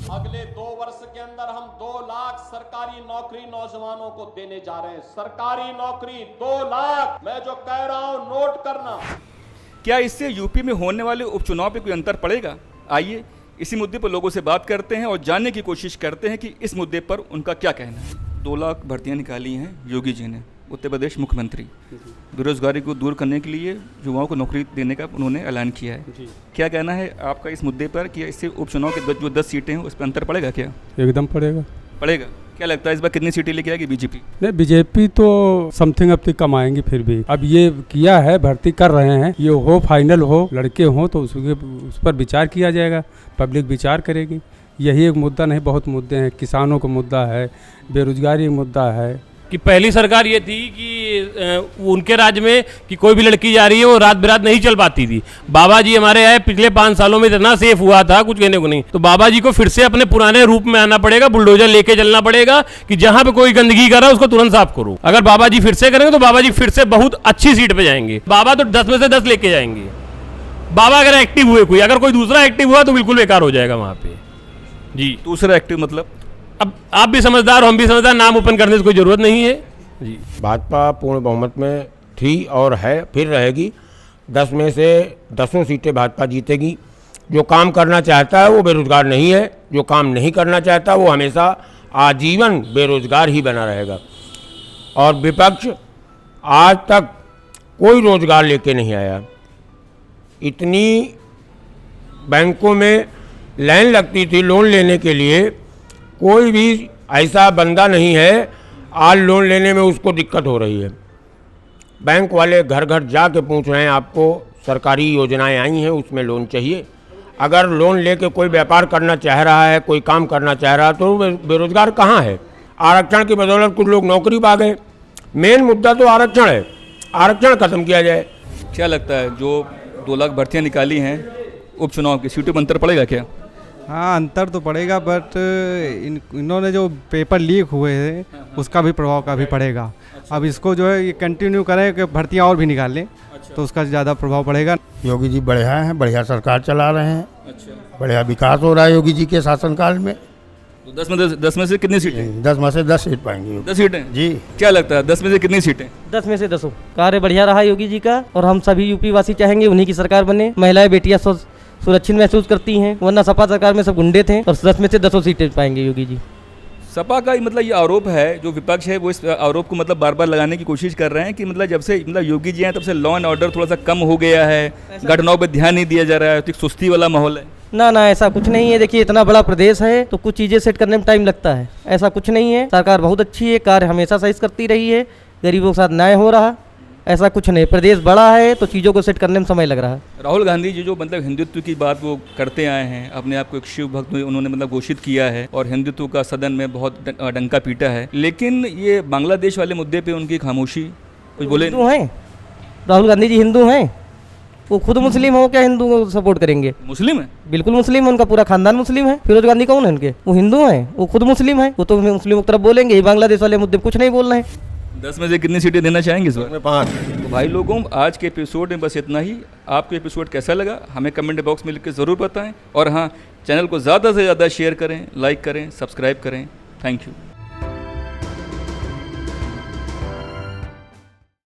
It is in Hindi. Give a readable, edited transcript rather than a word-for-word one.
अगले 2 वर्ष के अंदर हम 2 लाख सरकारी नौकरी नौजवानों को देने जा रहे हैं। सरकारी नौकरी 2 लाख। मैं जो कह रहा हूं नोट करना। क्या इससे यूपी में होने वाले उपचुनाव पे कोई अंतर पड़ेगा? आइए इसी मुद्दे पर लोगों से बात करते हैं और जानने की कोशिश करते हैं कि इस मुद्दे पर उनका क्या कहना है। 2 लाख भर्तियां निकाली हैं योगी जी ने, उत्तर प्रदेश मुख्यमंत्री। बेरोजगारी को दूर करने के लिए युवाओं को नौकरी देने का उन्होंने ऐलान किया है। क्या कहना है आपका इस मुद्दे पर कि इससे उपचुनाव के जो 10 सीटें हैं उस पर अंतर पड़ेगा? क्या एकदम पड़ेगा। क्या लगता है इस बार कितनी सीटें लेके आएगी बीजेपी? नहीं, बीजेपी तो समथिंग अब तक कमाएंगी। फिर भी अब ये किया है, भर्ती कर रहे हैं, ये हो फाइनल हो, लड़के हों तो उस पर विचार किया जाएगा, पब्लिक विचार करेगी। यही एक मुद्दा नहीं, बहुत मुद्दे हैं। किसानों का मुद्दा है, बेरोजगारी मुद्दा है। कि पहली सरकार ये थी कि उनके राज्य में कि कोई भी लड़की जा रही है वो रात बिरात नहीं चल पाती थी। बाबा जी हमारे आए, पिछले 5 सालों में इतना सेफ हुआ था कुछ कहने को नहीं। तो बाबा जी को फिर से अपने पुराने रूप में आना पड़ेगा, बुलडोजर लेके चलना पड़ेगा कि जहां पे कोई गंदगी कर रहा है उसको तुरंत साफ करो। अगर बाबा जी फिर से करेंगे तो बाबा जी फिर से बहुत अच्छी सीट पे जाएंगे। बाबा तो 10 में से 10 लेके जाएंगे। बाबा अगर एक्टिव हुए कोई, अगर कोई दूसरा एक्टिव हुआ तो बिल्कुल बेकार हो जाएगा वहां पे। जी, दूसरा एक्टिव मतलब? अब आप भी समझदार हो, हम भी समझदार, नाम ओपन करने की कोई जरूरत नहीं है जी। भाजपा पूर्ण बहुमत में थी और है, फिर रहेगी। 10 में से 10 सीटें भाजपा जीतेगी। जो काम करना चाहता है वो बेरोजगार नहीं है, जो काम नहीं करना चाहता वो हमेशा आजीवन बेरोजगार ही बना रहेगा। और विपक्ष आज तक कोई रोजगार लेके नहीं आया। इतनी बैंकों में लाइन लगती थी लोन लेने के लिए, कोई भी ऐसा बंदा नहीं है आज लोन लेने में उसको दिक्कत हो रही है। बैंक वाले घर घर जाके पूछ रहे हैं आपको सरकारी योजनाएं आई हैं उसमें लोन चाहिए। अगर लोन लेके कोई व्यापार करना चाह रहा है, कोई काम करना चाह रहा है तो बेरोजगार कहाँ है? आरक्षण की बदौलत कुछ लोग नौकरी पा गए। मेन मुद्दा तो आरक्षण है, आरक्षण खत्म किया जाए। क्या लगता है जो 2 लाख भर्तियाँ निकाली हैं उपचुनाव की, सीटों में अंतर पड़ेगा क्या? हाँ, अंतर तो पड़ेगा, बट इन्होंने जो पेपर लीक हुए हैं उसका भी प्रभाव काफ़ी पड़ेगा। अब इसको जो है ये कंटिन्यू करें कि भर्तियाँ और भी निकाल लें तो उसका ज़्यादा प्रभाव पड़ेगा। योगी जी बढ़िया हैं, बढ़िया सरकार चला रहे हैं। बढ़िया विकास हो रहा है योगी जी के शासनकाल में। तो 10 में से कितनी सीटें? 10 में से 10 सीट पाएंगे। 10 सीटें जी। क्या लगता है 10 में से कितनी सीटें? 10 में से 10। कार्य बढ़िया रहा योगी जी का और हम सभी यूपी वासी चाहेंगे उन्हीं की सरकार बने। महिलाएं बेटियां सुरक्षित महसूस करती हैं, वरना सपा सरकार में सब गुंडे थे। और 10 में से 10 सीटें पाएंगे योगी जी। सपा का मतलब ये आरोप है, जो विपक्ष है वो इस आरोप को मतलब बार बार लगाने की कोशिश कर रहे हैं कि मतलब जब से योगी जी हैं तब से लॉ एंड ऑर्डर थोड़ा सा कम हो गया है, घटनाओं पर ध्यान नहीं दिया जा रहा है, तो सुस्ती वाला माहौल है। ना, ऐसा कुछ नहीं है। देखिए इतना बड़ा प्रदेश है तो कुछ चीज़ें सेट करने में टाइम लगता है, ऐसा कुछ नहीं है। सरकार बहुत अच्छी है, कार्य हमेशा सही करती रही है, गरीबों के साथ न्याय हो रहा, ऐसा कुछ नहीं। प्रदेश बड़ा है तो चीज़ों को सेट करने में समय लग रहा है। राहुल गांधी जी जो मतलब हिंदुत्व की बात वो करते आए हैं, अपने आप को एक शिव भक्त उन्होंने मतलब घोषित किया है और हिंदुत्व का सदन में बहुत डंका पीटा है, लेकिन ये बांग्लादेश वाले मुद्दे पे उनकी खामोशी, कुछ बोले? हिंदू हैं राहुल गांधी जी, हिंदू हैं। वो खुद मुस्लिम हो, क्या हिंदू को सपोर्ट करेंगे? मुस्लिम है, बिल्कुल मुस्लिम है, उनका पूरा खानदान मुस्लिम है। फिरोज गांधी कौन है उनके? वो हिंदू हैं, वो खुद मुस्लिम है, वो तो मुस्लिम की तरफ बोलेंगे ही। बांग्लादेश वाले मुद्दे कुछ नहीं बोल रहे हैं। 10 में से कितनी सीटें देना चाहेंगे इस बार? 5। तो भाई लोगों, आज के एपिसोड में बस इतना ही। आपको एपिसोड कैसा लगा हमें कमेंट बॉक्स में लिख के ज़रूर बताएं। और हाँ, चैनल को ज़्यादा से ज़्यादा शेयर करें, लाइक करें, सब्सक्राइब करें। Thank you.